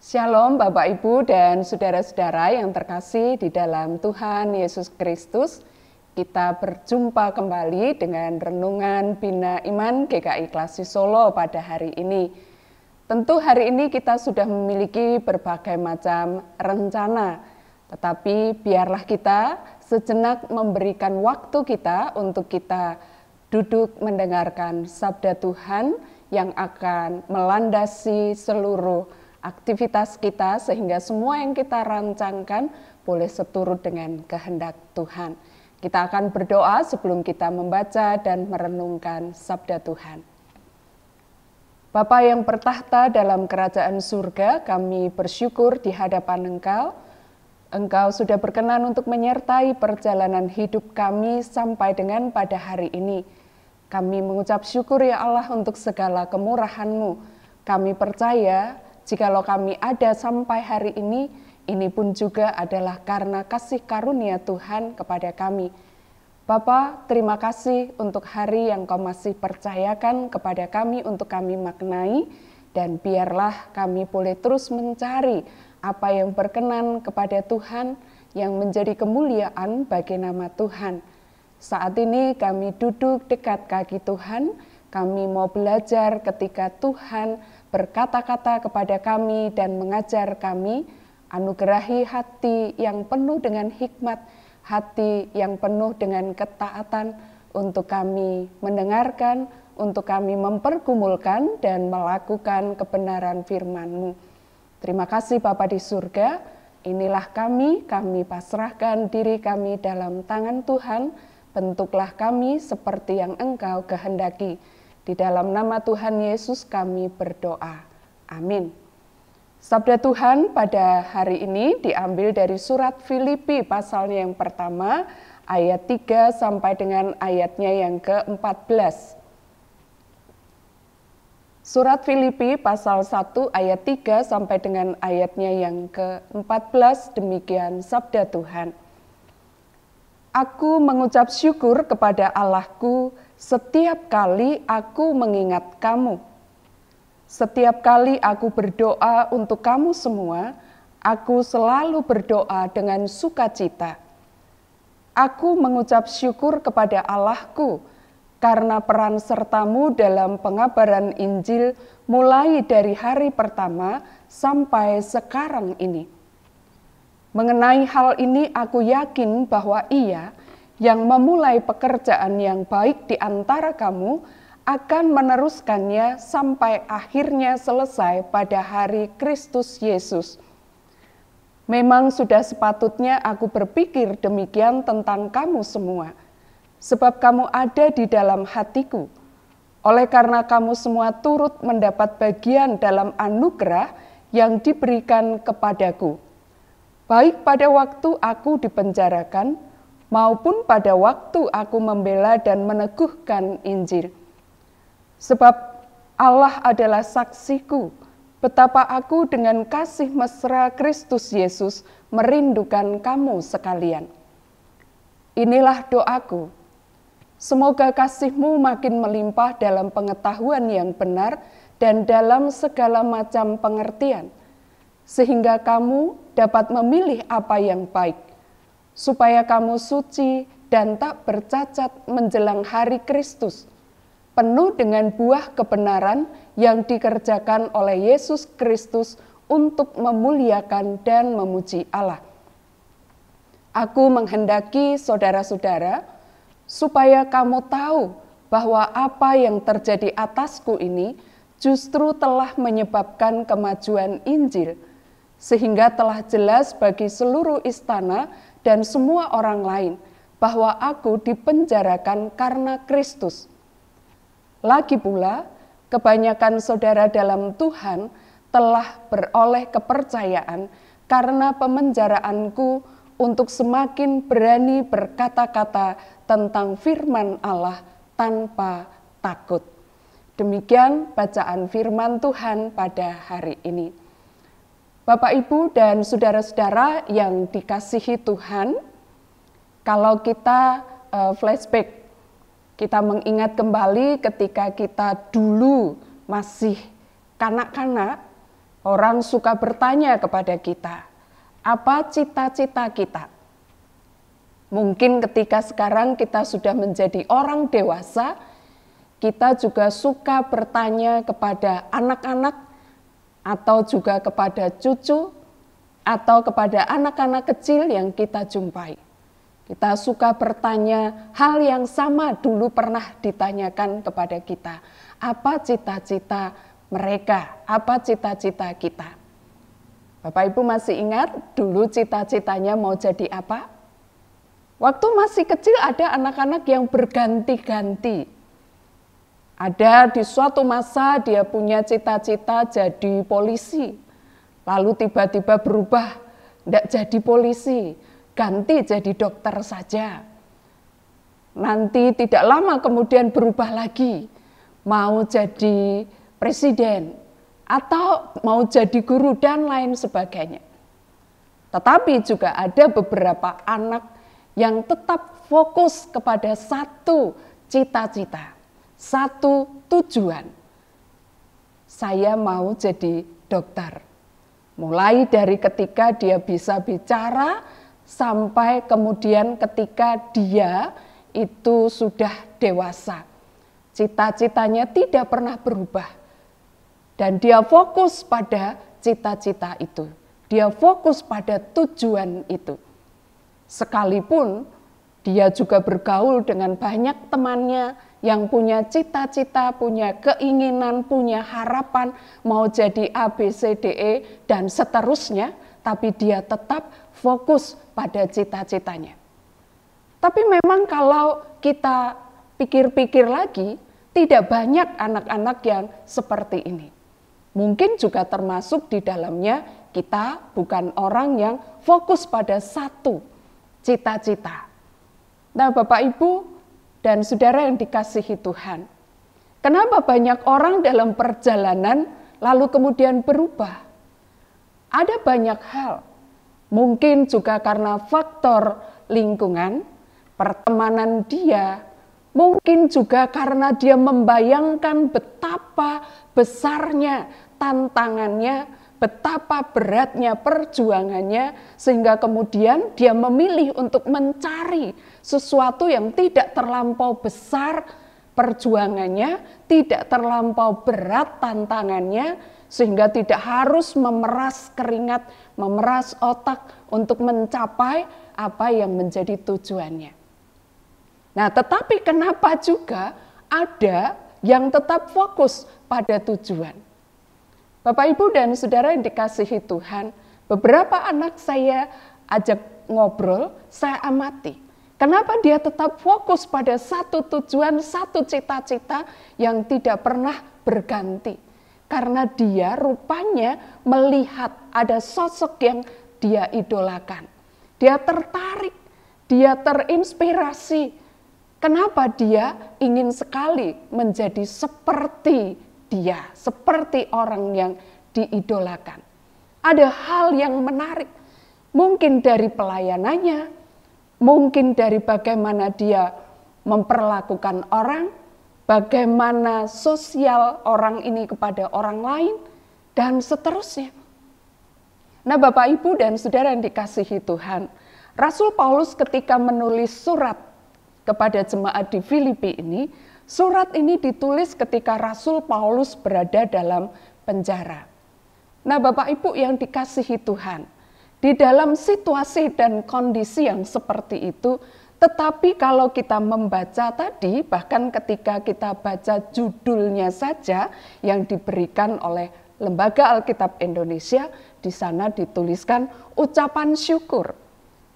Shalom Bapak Ibu dan saudara-saudara yang terkasih di dalam Tuhan Yesus Kristus. Kita berjumpa kembali dengan Renungan Bina Iman GKI Klasi Solo pada hari ini. Tentu hari ini kita sudah memiliki berbagai macam rencana, tetapi biarlah kita sejenak memberikan waktu kita untuk kita duduk mendengarkan sabda Tuhan yang akan melandasi seluruh aktivitas kita sehingga semua yang kita rancangkan boleh seturut dengan kehendak Tuhan. Kita akan berdoa sebelum kita membaca dan merenungkan sabda Tuhan. Bapa yang bertahta dalam kerajaan surga, kami bersyukur di hadapan Engkau. Engkau sudah berkenan untuk menyertai perjalanan hidup kami sampai dengan pada hari ini. Kami mengucap syukur ya Allah untuk segala kemurahan-Mu. Kami percaya jikalau kami ada sampai hari ini pun juga adalah karena kasih karunia Tuhan kepada kami. Bapa, terima kasih untuk hari yang Kau masih percayakan kepada kami untuk kami maknai, dan biarlah kami boleh terus mencari apa yang berkenan kepada Tuhan, yang menjadi kemuliaan bagi nama Tuhan. Saat ini kami duduk dekat kaki Tuhan, kami mau belajar ketika Tuhan berkata-kata kepada kami dan mengajar kami. Anugerahi hati yang penuh dengan hikmat, hati yang penuh dengan ketaatan untuk kami mendengarkan, untuk kami mempergumulkan dan melakukan kebenaran firman-Mu. Terima kasih Bapa di surga, inilah kami pasrahkan diri kami dalam tangan Tuhan, bentuklah kami seperti yang Engkau kehendaki. Di dalam nama Tuhan Yesus kami berdoa. Amin. Sabda Tuhan pada hari ini diambil dari surat Filipi pasalnya yang pertama, ayat 3 sampai dengan ayatnya yang ke-14. Surat Filipi pasal 1 ayat 3 sampai dengan ayatnya yang ke-14, demikian sabda Tuhan. Aku mengucap syukur kepada Allahku setiap kali aku mengingat kamu. Setiap kali aku berdoa untuk kamu semua, aku selalu berdoa dengan sukacita. Aku mengucap syukur kepada Allahku karena peran sertamu dalam pengabaran Injil mulai dari hari pertama sampai sekarang ini. Mengenai hal ini aku yakin bahwa Ia yang memulai pekerjaan yang baik di antara kamu akan meneruskannya sampai akhirnya selesai pada hari Kristus Yesus. Memang sudah sepatutnya aku berpikir demikian tentang kamu semua, sebab kamu ada di dalam hatiku. Oleh karena kamu semua turut mendapat bagian dalam anugerah yang diberikan kepadaku, baik pada waktu aku dipenjarakan, maupun pada waktu aku membela dan meneguhkan Injil. Sebab Allah adalah saksiku, betapa aku dengan kasih mesra Kristus Yesus merindukan kamu sekalian. Inilah doaku, semoga kasihmu makin melimpah dalam pengetahuan yang benar dan dalam segala macam pengertian, sehingga kamu dapat memilih apa yang baik, supaya kamu suci dan tak bercacat menjelang hari Kristus, penuh dengan buah kebenaran yang dikerjakan oleh Yesus Kristus untuk memuliakan dan memuji Allah. Aku menghendaki saudara-saudara, supaya kamu tahu bahwa apa yang terjadi atasku ini justru telah menyebabkan kemajuan Injil, sehingga telah jelas bagi seluruh istana dan semua orang lain bahwa aku dipenjarakan karena Kristus. Lagi pula, kebanyakan saudara dalam Tuhan telah beroleh kepercayaan karena pemenjaraanku untuk semakin berani berkata-kata tentang firman Allah tanpa takut. Demikian bacaan firman Tuhan pada hari ini. Bapak, Ibu, dan saudara-saudara yang dikasihi Tuhan, kalau kita flashback, kita mengingat kembali ketika kita dulu masih kanak-kanak, Orang suka bertanya kepada kita, apa cita-cita kita? Mungkin ketika sekarang kita sudah menjadi orang dewasa, kita juga suka bertanya kepada anak-anak atau juga kepada cucu atau kepada anak-anak kecil yang kita jumpai. Kita suka bertanya hal yang sama dulu pernah ditanyakan kepada kita. Apa cita-cita mereka? Apa cita-cita kita? Bapak Ibu masih ingat dulu cita-citanya mau jadi apa? Waktu masih kecil ada anak-anak yang berganti-ganti. Ada di suatu masa dia punya cita-cita jadi polisi. Lalu tiba-tiba berubah, tidak jadi polisi, ganti jadi dokter saja. Nanti tidak lama kemudian berubah lagi, mau jadi presiden, atau mau jadi guru dan lain sebagainya. Tetapi juga ada beberapa anak yang tetap fokus kepada satu cita-cita, satu tujuan. Saya mau jadi dokter. Mulai dari ketika dia bisa bicara, sampai kemudian ketika dia itu sudah dewasa. Cita-citanya tidak pernah berubah. Dan dia fokus pada cita-cita itu. Dia fokus pada tujuan itu. Sekalipun dia juga bergaul dengan banyak temannya yang punya cita-cita, punya keinginan, punya harapan, mau jadi A, B, C, D, E, dan seterusnya, tapi dia tetap fokus pada cita-citanya. Tapi memang kalau kita pikir-pikir lagi, tidak banyak anak-anak yang seperti ini. Mungkin juga termasuk di dalamnya kita bukan orang yang fokus pada satu cita-cita. Nah, Bapak Ibu dan saudara yang dikasihi Tuhan, kenapa banyak orang dalam perjalanan lalu kemudian berubah? Ada banyak hal, mungkin juga karena faktor lingkungan, pertemanan dia, mungkin juga karena dia membayangkan betapa besarnya tantangannya, betapa beratnya perjuangannya, sehingga kemudian dia memilih untuk mencari sesuatu yang tidak terlampau besar perjuangannya, tidak terlampau berat tantangannya, sehingga tidak harus memeras keringat, memeras otak untuk mencapai apa yang menjadi tujuannya. Nah, tetapi kenapa juga ada yang tetap fokus pada tujuan? Bapak, Ibu, dan saudara yang dikasihi Tuhan, beberapa anak saya ajak ngobrol, saya amati. Kenapa dia tetap fokus pada satu tujuan, satu cita-cita yang tidak pernah berganti? Karena dia rupanya melihat ada sosok yang dia idolakan. Dia tertarik, dia terinspirasi. Kenapa dia ingin sekali menjadi seperti dia, seperti orang yang diidolakan. Ada hal yang menarik, mungkin dari pelayanannya, mungkin dari bagaimana dia memperlakukan orang, bagaimana sosial orang ini kepada orang lain, dan seterusnya. Nah, Bapak, Ibu, dan saudara yang dikasihi Tuhan, Rasul Paulus ketika menulis surat kepada jemaat di Filipi ini, surat ini ditulis ketika Rasul Paulus berada dalam penjara. Nah, Bapak Ibu yang dikasihi Tuhan, di dalam situasi dan kondisi yang seperti itu, tetapi kalau kita membaca tadi, bahkan ketika kita baca judulnya saja yang diberikan oleh Lembaga Alkitab Indonesia, di sana dituliskan ucapan syukur.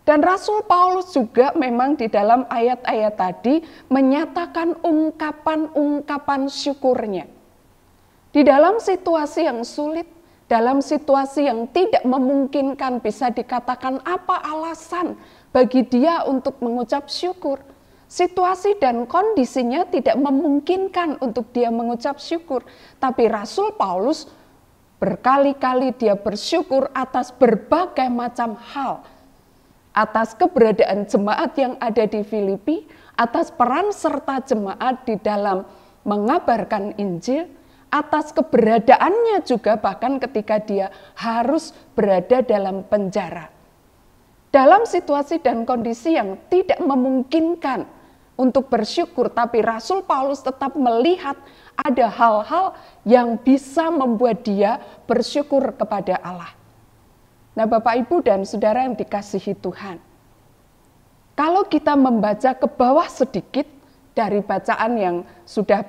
Dan Rasul Paulus juga memang di dalam ayat-ayat tadi menyatakan ungkapan-ungkapan syukurnya. Di dalam situasi yang sulit, dalam situasi yang tidak memungkinkan bisa dikatakan apa alasan bagi dia untuk mengucap syukur. Situasi dan kondisinya tidak memungkinkan untuk dia mengucap syukur. Tapi Rasul Paulus berkali-kali dia bersyukur atas berbagai macam hal. Atas keberadaan jemaat yang ada di Filipi, atas peran serta jemaat di dalam mengabarkan Injil, atas keberadaannya juga bahkan ketika dia harus berada dalam penjara. Dalam situasi dan kondisi yang tidak memungkinkan untuk bersyukur, tapi Rasul Paulus tetap melihat ada hal-hal yang bisa membuat dia bersyukur kepada Allah. Nah, Bapak, Ibu, dan Saudara yang dikasihi Tuhan, kalau kita membaca ke bawah sedikit dari bacaan yang sudah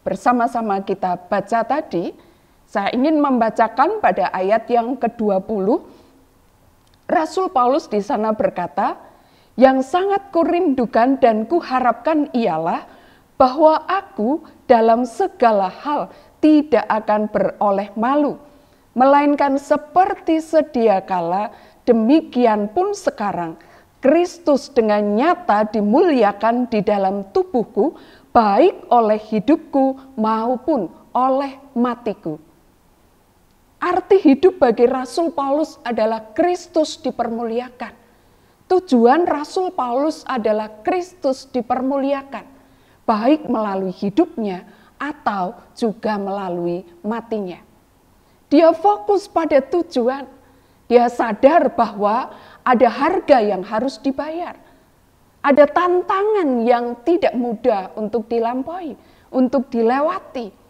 bersama-sama kita baca tadi, saya ingin membacakan pada ayat yang ke-20. Rasul Paulus di sana berkata, "Yang sangat kurindukan dan kuharapkan ialah bahwa aku dalam segala hal tidak akan beroleh malu, melainkan seperti sedia kala, demikian pun sekarang, Kristus dengan nyata dimuliakan di dalam tubuhku, baik oleh hidupku maupun oleh matiku." Arti hidup bagi Rasul Paulus adalah Kristus dipermuliakan. Tujuan Rasul Paulus adalah Kristus dipermuliakan, baik melalui hidupnya atau juga melalui matinya. Dia fokus pada tujuan. Dia sadar bahwa ada harga yang harus dibayar. Ada tantangan yang tidak mudah untuk dilampaui, untuk dilewati.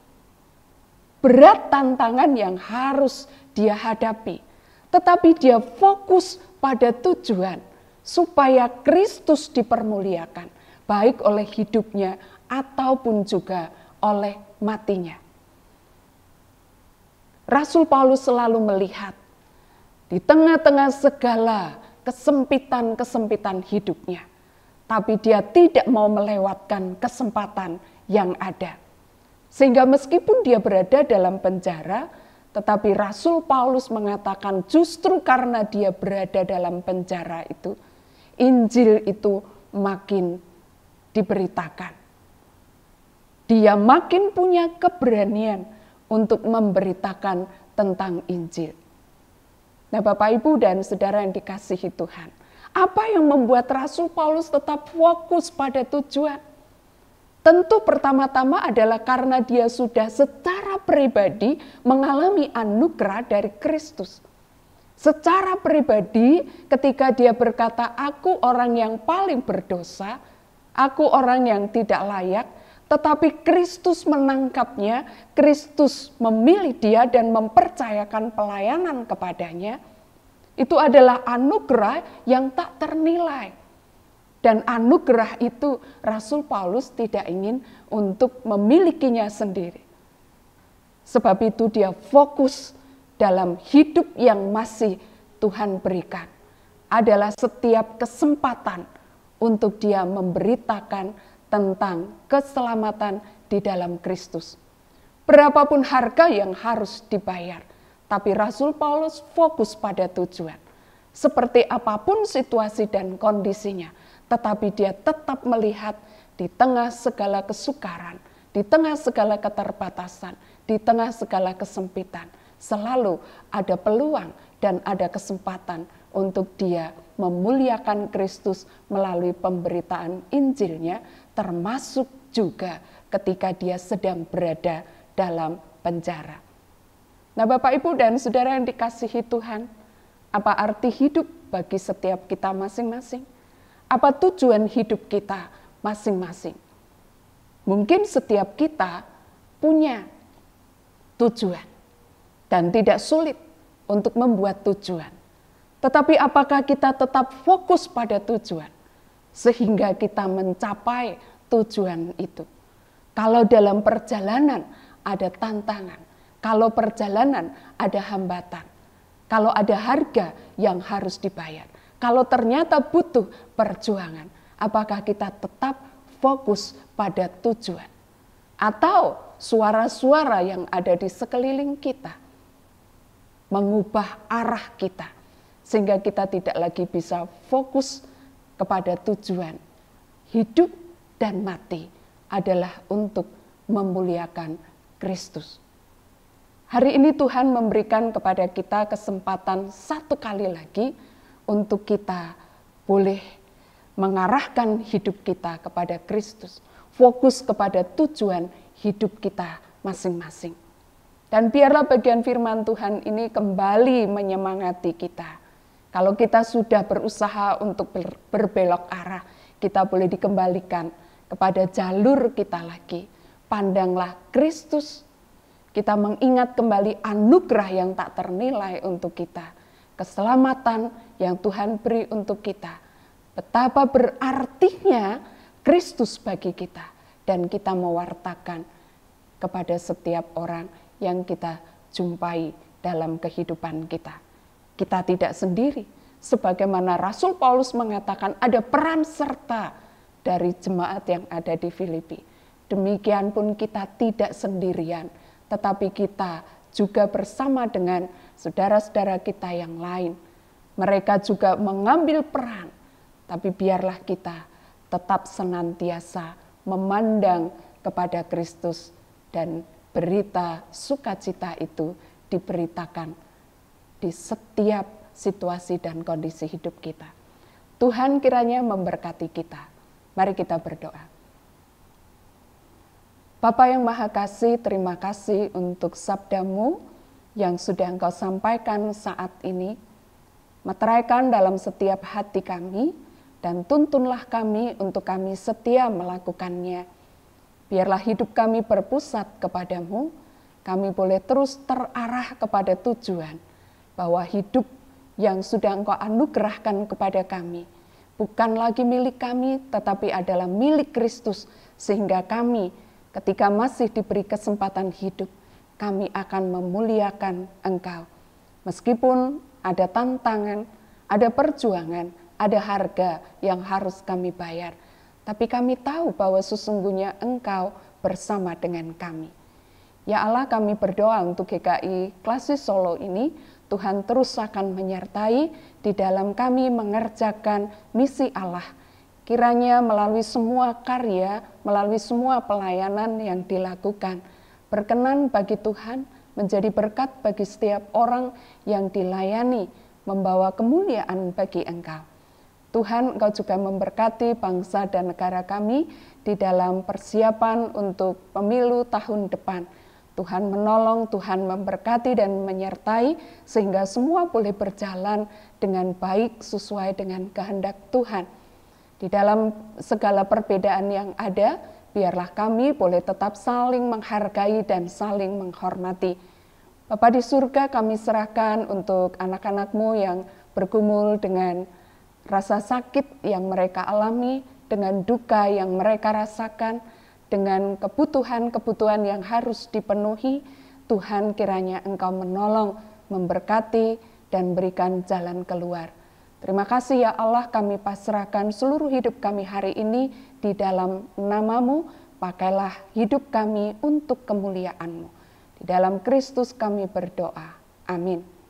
Berat tantangan yang harus dia hadapi. Tetapi dia fokus pada tujuan supaya Kristus dipermuliakan, baik oleh hidupnya ataupun juga oleh matinya. Rasul Paulus selalu melihat di tengah-tengah segala kesempitan-kesempitan hidupnya, tapi dia tidak mau melewatkan kesempatan yang ada. Sehingga meskipun dia berada dalam penjara, tetapi Rasul Paulus mengatakan justru karena dia berada dalam penjara itu, Injil itu makin diberitakan. Dia makin punya keberanian untuk memberitakan tentang Injil. Nah, Bapak, Ibu, dan Saudara yang dikasihi Tuhan, apa yang membuat Rasul Paulus tetap fokus pada tujuan? Tentu pertama-tama adalah karena dia sudah secara pribadi mengalami anugerah dari Kristus. Secara pribadi ketika dia berkata, "Aku orang yang paling berdosa, aku orang yang tidak layak," tetapi Kristus menangkapnya, Kristus memilih dia dan mempercayakan pelayanan kepadanya. Itu adalah anugerah yang tak ternilai. Dan anugerah itu Rasul Paulus tidak ingin untuk memilikinya sendiri. Sebab itu dia fokus dalam hidup yang masih Tuhan berikan. Adalah setiap kesempatan untuk dia memberitakan tentang keselamatan di dalam Kristus. Berapapun harga yang harus dibayar, tapi Rasul Paulus fokus pada tujuan. Seperti apapun situasi dan kondisinya, tetapi dia tetap melihat di tengah segala kesukaran, di tengah segala keterbatasan, di tengah segala kesempitan, selalu ada peluang dan ada kesempatan untuk dia memuliakan Kristus melalui pemberitaan Injilnya, termasuk juga ketika dia sedang berada dalam penjara. Nah, Bapak, Ibu, dan Saudara yang dikasihi Tuhan, apa arti hidup bagi setiap kita masing-masing? Apa tujuan hidup kita masing-masing? Mungkin setiap kita punya tujuan dan tidak sulit untuk membuat tujuan. Tetapi apakah kita tetap fokus pada tujuan sehingga kita mencapai tujuan itu? Kalau dalam perjalanan ada tantangan, kalau perjalanan ada hambatan, kalau ada harga yang harus dibayar, kalau ternyata butuh perjuangan, apakah kita tetap fokus pada tujuan? Atau suara-suara yang ada di sekeliling kita mengubah arah kita, sehingga kita tidak lagi bisa fokus kepada tujuan. Hidup dan mati adalah untuk memuliakan Kristus. Hari ini Tuhan memberikan kepada kita kesempatan satu kali lagi untuk kita boleh mengarahkan hidup kita kepada Kristus. Fokus kepada tujuan hidup kita masing-masing. Dan biarlah bagian firman Tuhan ini kembali menyemangati kita. Kalau kita sudah berusaha untuk berbelok arah, kita boleh dikembalikan kepada jalur kita lagi. Pandanglah Kristus. Kita mengingat kembali anugerah yang tak ternilai untuk kita. Keselamatan yang Tuhan beri untuk kita. Betapa berartinya Kristus bagi kita. Dan kita mewartakan kepada setiap orang yang kita jumpai dalam kehidupan kita. Kita tidak sendiri. Sebagaimana Rasul Paulus mengatakan ada peran serta dari jemaat yang ada di Filipi. Demikian pun kita tidak sendirian, tetapi kita juga bersama dengan saudara-saudara kita yang lain. Mereka juga mengambil peran, tapi biarlah kita tetap senantiasa memandang kepada Kristus dan berita sukacita itu diberitakan di setiap situasi dan kondisi hidup kita. Tuhan kiranya memberkati kita. Mari kita berdoa. Bapa yang Maha Kasih, terima kasih untuk sabda-Mu yang sudah Engkau sampaikan saat ini. Meteraikan dalam setiap hati kami dan tuntunlah kami untuk kami setia melakukannya. Biarlah hidup kami berpusat kepadamu, kami boleh terus terarah kepada tujuan, bahwa hidup yang sudah Engkau anugerahkan kepada kami, bukan lagi milik kami, tetapi adalah milik Kristus, sehingga kami ketika masih diberi kesempatan hidup, kami akan memuliakan Engkau. Meskipun ada tantangan, ada perjuangan, ada harga yang harus kami bayar, tapi kami tahu bahwa sesungguhnya Engkau bersama dengan kami. Ya Allah, kami berdoa untuk GKI Klasis Solo ini, Tuhan terus akan menyertai di dalam kami mengerjakan misi Allah. Kiranya melalui semua karya, melalui semua pelayanan yang dilakukan, berkenan bagi Tuhan, menjadi berkat bagi setiap orang yang dilayani, membawa kemuliaan bagi Engkau. Tuhan, Engkau juga memberkati bangsa dan negara kami di dalam persiapan untuk pemilu tahun depan. Tuhan menolong, Tuhan memberkati dan menyertai sehingga semua boleh berjalan dengan baik sesuai dengan kehendak Tuhan. Di dalam segala perbedaan yang ada, biarlah kami boleh tetap saling menghargai dan saling menghormati. Bapa di surga, kami serahkan untuk anak-anak-Mu yang bergumul dengan rasa sakit yang mereka alami, dengan duka yang mereka rasakan, dengan kebutuhan-kebutuhan yang harus dipenuhi. Tuhan, kiranya Engkau menolong, memberkati, dan berikan jalan keluar. Terima kasih ya Allah, kami pasrahkan seluruh hidup kami hari ini di dalam nama-Mu. Pakailah hidup kami untuk kemuliaan-Mu. Di dalam Kristus kami berdoa. Amin.